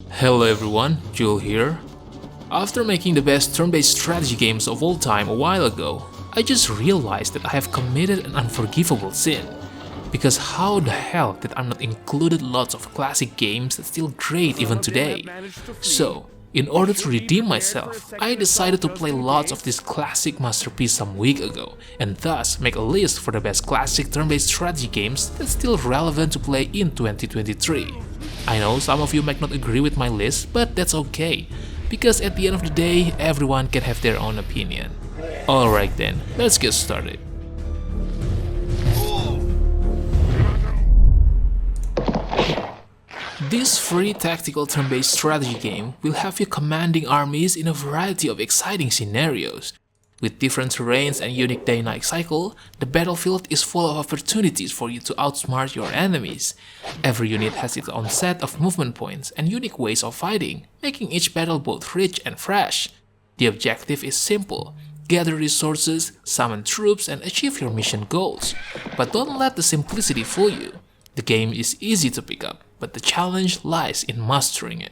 Hello everyone, Joel here. After making the best turn-based strategy games of all time a while ago, I just realized that I have committed an unforgivable sin. Because how the hell did I not included lots of classic games that still great even today? So, in order to redeem myself, I decided to play lots of this classic masterpiece some week ago, and thus make a list for the best classic turn-based strategy games that's still relevant to play in 2023. I know some of you might not agree with my list, but that's okay, because at the end of the day, everyone can have their own opinion. Alright then, let's get started. This free tactical turn-based strategy game will have you commanding armies in a variety of exciting scenarios. With different terrains and unique day-night cycle, the battlefield is full of opportunities for you to outsmart your enemies. Every unit has its own set of movement points and unique ways of fighting, making each battle both rich and fresh. The objective is simple: gather resources, summon troops, and achieve your mission goals. But don't let the simplicity fool you. The game is easy to pick up, but the challenge lies in mastering it.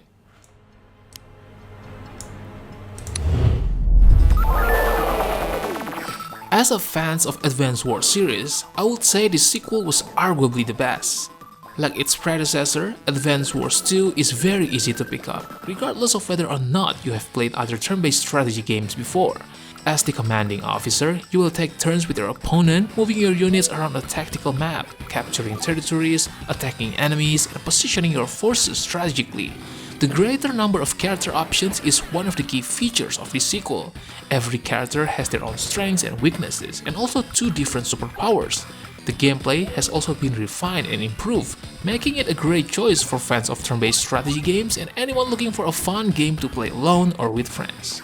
As a fan of Advance Wars series, I would say the sequel was arguably the best. Like its predecessor, Advance Wars 2 is very easy to pick up, regardless of whether or not you have played other turn-based strategy games before. As the commanding officer, you will take turns with your opponent, moving your units around a tactical map, capturing territories, attacking enemies, and positioning your forces strategically. The greater number of character options is one of the key features of this sequel. Every character has their own strengths and weaknesses, and also two different superpowers. The gameplay has also been refined and improved, making it a great choice for fans of turn-based strategy games and anyone looking for a fun game to play alone or with friends.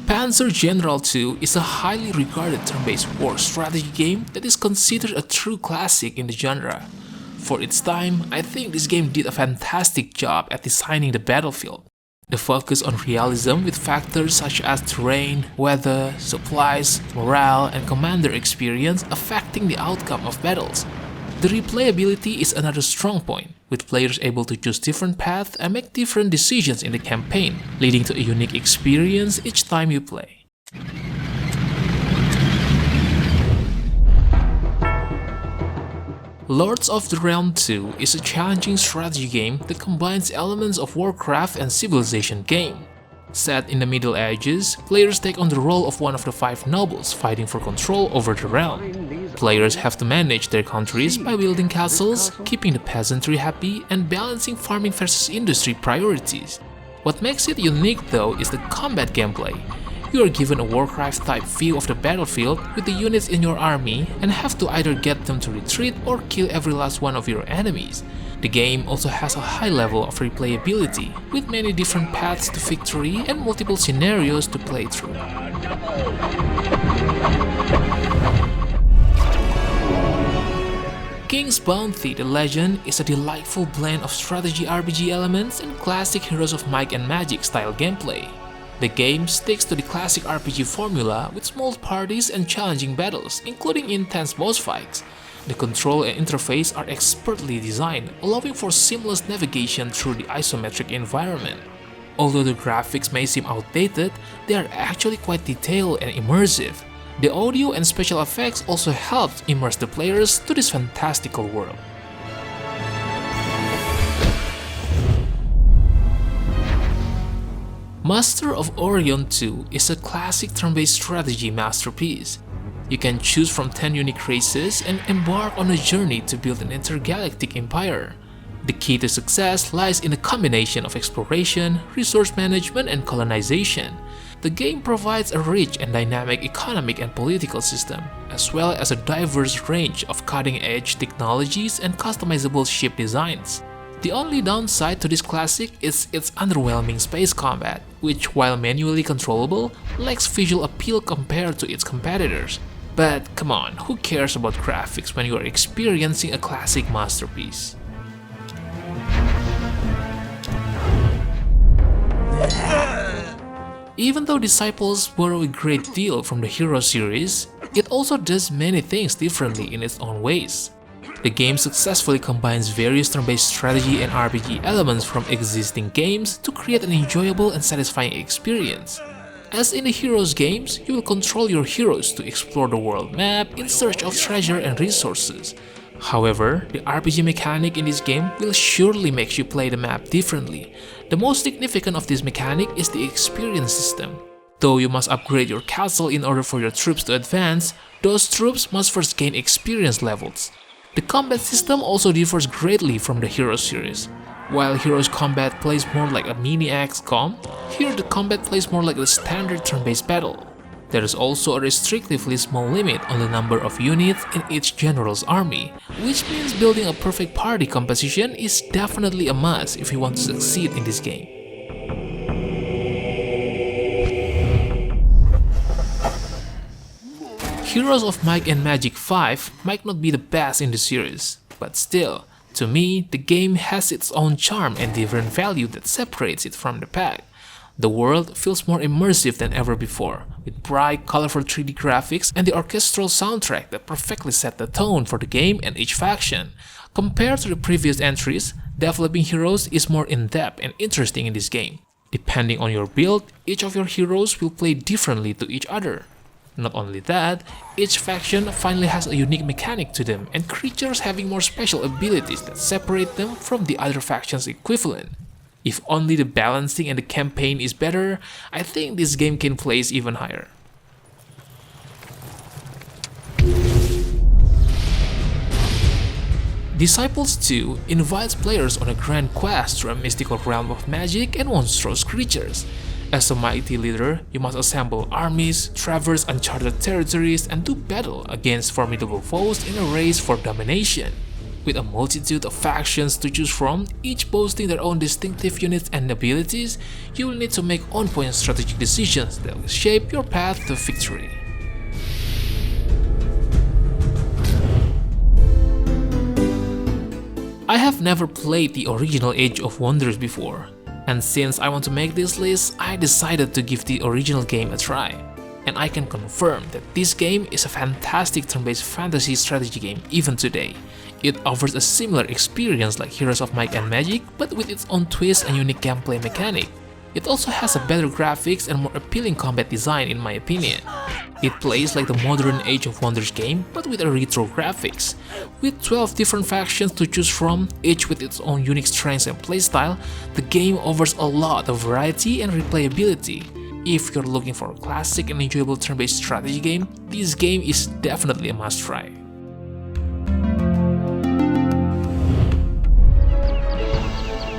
Panzer General 2 is a highly regarded turn-based war strategy game that is considered a true classic in the genre. For its time, I think this game did a fantastic job at designing the battlefield. The focus on realism with factors such as terrain, weather, supplies, morale, and commander experience affecting the outcome of battles. The replayability is another strong point, with players able to choose different paths and make different decisions in the campaign, leading to a unique experience each time you play. Lords of the Realm 2 is a challenging strategy game that combines elements of Warcraft and Civilization game. Set in the Middle Ages, players take on the role of one of the 5 nobles fighting for control over the realm. Players have to manage their countries by building castles, keeping the peasantry happy, and balancing farming versus industry priorities. What makes it unique though is the combat gameplay. You are given a Warcraft-type view of the battlefield with the units in your army and have to either get them to retreat or kill every last one of your enemies. The game also has a high level of replayability, with many different paths to victory and multiple scenarios to play through. King's Bounty: The Legend is a delightful blend of strategy RPG elements and classic Heroes of Might and Magic style gameplay. The game sticks to the classic RPG formula with small parties and challenging battles, including intense boss fights. The control and interface are expertly designed, allowing for seamless navigation through the isometric environment. Although the graphics may seem outdated, they are actually quite detailed and immersive. The audio and special effects also helped immerse the players to this fantastical world. Master of Orion 2 is a classic turn-based strategy masterpiece. You can choose from 10 unique races and embark on a journey to build an intergalactic empire. The key to success lies in a combination of exploration, resource management, and colonization. The game provides a rich and dynamic economic and political system, as well as a diverse range of cutting-edge technologies and customizable ship designs. The only downside to this classic is its underwhelming space combat, which, while manually controllable, lacks visual appeal compared to its competitors. But come on, who cares about graphics when you are experiencing a classic masterpiece? Even though Disciples borrow a great deal from the Hero series, It also does many things differently in its own ways. The game successfully combines various turn-based strategy and RPG elements from existing games to create an enjoyable and satisfying experience. As in the Heroes games, you will control your heroes to explore the world map in search of treasure and resources. However, the RPG mechanic in this game will surely make you play the map differently. The most significant of this mechanic is the experience system. Though you must upgrade your castle in order for your troops to advance, those troops must first gain experience levels. The combat system also differs greatly from the Heroes series. While Heroes combat plays more like a mini XCOM, here the combat plays more like a standard turn-based battle. There is also a restrictively small limit on the number of units in each general's army, which means building a perfect party composition is definitely a must if you want to succeed in this game. Heroes of Might and Magic 5 might not be the best in the series, but still, to me, the game has its own charm and different value that separates it from the pack. The world feels more immersive than ever before, with bright, colorful 3D graphics and the orchestral soundtrack that perfectly set the tone for the game and each faction. Compared to the previous entries, developing heroes is more in-depth and interesting in this game. Depending on your build, each of your heroes will play differently to each other. Not only that, each faction finally has a unique mechanic to them and creatures having more special abilities that separate them from the other faction's equivalent. If only the balancing and the campaign is better, I think this game can place even higher. Disciples 2 invites players on a grand quest through a mystical realm of magic and monstrous creatures. As a mighty leader, you must assemble armies, traverse uncharted territories, and do battle against formidable foes in a race for domination. With a multitude of factions to choose from, each boasting their own distinctive units and abilities, you will need to make on-point strategic decisions that will shape your path to victory. I have never played the original Age of Wonders before, and since I want to make this list, I decided to give the original game a try. And I can confirm that this game is a fantastic turn-based fantasy strategy game even today. It offers a similar experience like Heroes of Might and Magic, but with its own twist and unique gameplay mechanic. It also has a better graphics and more appealing combat design in my opinion. It plays like the modern Age of Wonders game, but with a retro graphics. With 12 different factions to choose from, each with its own unique strengths and playstyle, the game offers a lot of variety and replayability. If you're looking for a classic and enjoyable turn-based strategy game, this game is definitely a must-try.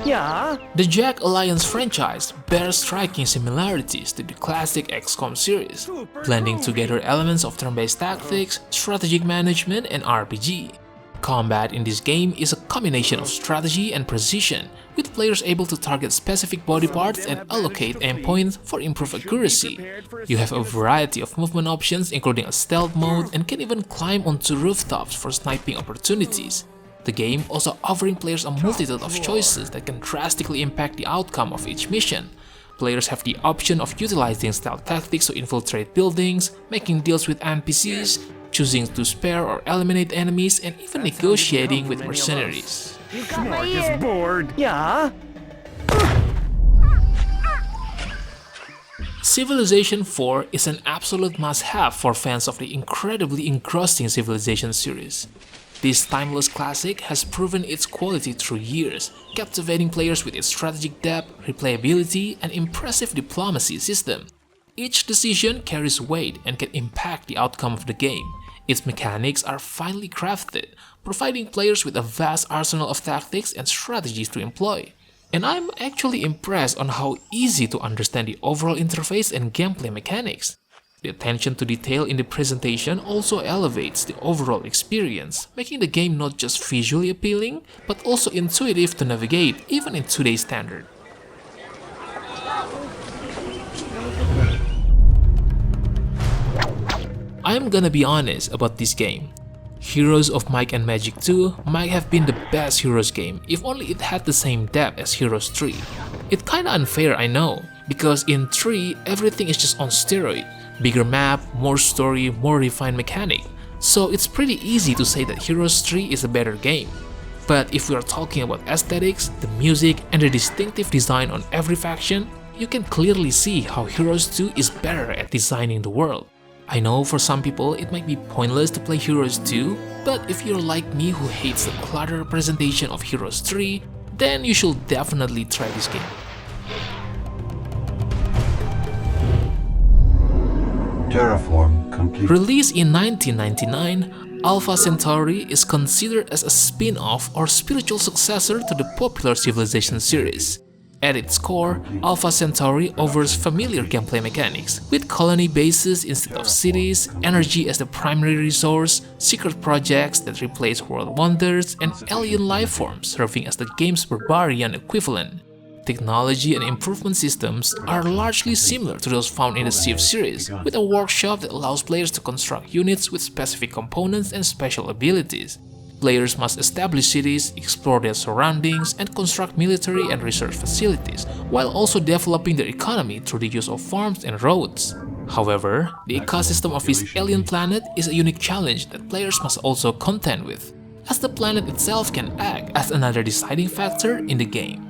Yeah. The Jagged Alliance franchise bears striking similarities to the classic XCOM series, blending together elements of turn-based tactics, strategic management, and RPG. Combat in this game is a combination of strategy and precision, with players able to target specific body parts and allocate aim points for improved accuracy. You have a variety of movement options including a stealth mode and can even climb onto rooftops for sniping opportunities. The game also offering players a multitude of choices that can drastically impact the outcome of each mission. Players have the option of utilizing stealth tactics to infiltrate buildings, making deals with NPCs, choosing to spare or eliminate enemies, and even negotiating with mercenaries. You got my ear. Bored. Yeah. Civilization 4 is an absolute must-have for fans of the incredibly engrossing Civilization series. This timeless classic has proven its quality through years, captivating players with its strategic depth, replayability, and impressive diplomacy system. Each decision carries weight and can impact the outcome of the game. Its mechanics are finely crafted, providing players with a vast arsenal of tactics and strategies to employ. And I'm actually impressed on how easy to understand the overall interface and gameplay mechanics. The attention to detail in the presentation also elevates the overall experience, making the game not just visually appealing, but also intuitive to navigate even in today's standard. I'm gonna be honest about this game. Heroes of Might and Magic 2 might have been the best Heroes game if only it had the same depth as Heroes 3. It's kinda unfair, I know, because in 3 everything is just on steroid. Bigger map, more story, more refined mechanic, so it's pretty easy to say that Heroes 3 is a better game. But if we are talking about aesthetics, the music, and the distinctive design on every faction, you can clearly see how Heroes 2 is better at designing the world. I know for some people it might be pointless to play Heroes 2, but if you're like me who hates the cluttered representation of Heroes 3, then you should definitely try this game. Terraform complete. Released in 1999, Alpha Centauri is considered as a spin-off or spiritual successor to the popular Civilization series. At its core, Alpha Centauri offers familiar gameplay mechanics, with colony bases instead of cities, energy as the primary resource, secret projects that replace world wonders, and alien life forms serving as the game's barbarian equivalent. Technology and improvement systems are largely similar to those found in the Civ series, with a workshop that allows players to construct units with specific components and special abilities. Players must establish cities, explore their surroundings, and construct military and research facilities, while also developing their economy through the use of farms and roads. However, the ecosystem of this alien planet is a unique challenge that players must also contend with, as the planet itself can act as another deciding factor in the game.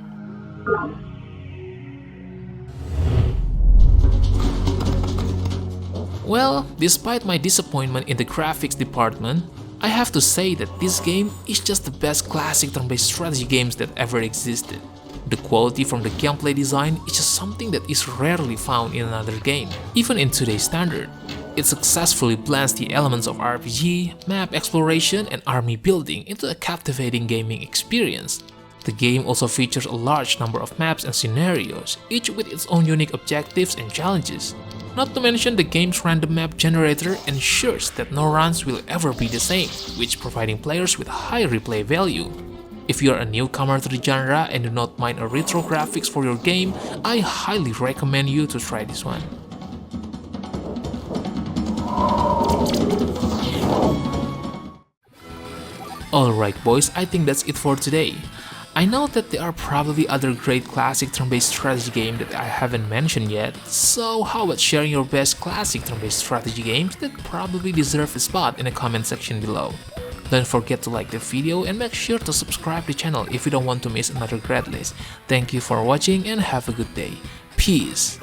Well, despite my disappointment in the graphics department, I have to say that this game is just the best classic turn-based strategy games that ever existed. The quality from the gameplay design is just something that is rarely found in another game, even in today's standard. It successfully blends the elements of RPG, map exploration, and army building into a captivating gaming experience. The game also features a large number of maps and scenarios, each with its own unique objectives and challenges. Not to mention the game's random map generator ensures that no runs will ever be the same, which providing players with high replay value. If you are a newcomer to the genre and do not mind a retro graphics for your game, I highly recommend you to try this one. Alright boys, I think that's it for today. I know that there are probably other great classic turn-based strategy games that I haven't mentioned yet, so how about sharing your best classic turn-based strategy games that probably deserve a spot in the comment section below. Don't forget to like the video and make sure to subscribe to the channel if you don't want to miss another great list. Thank you for watching and have a good day. Peace!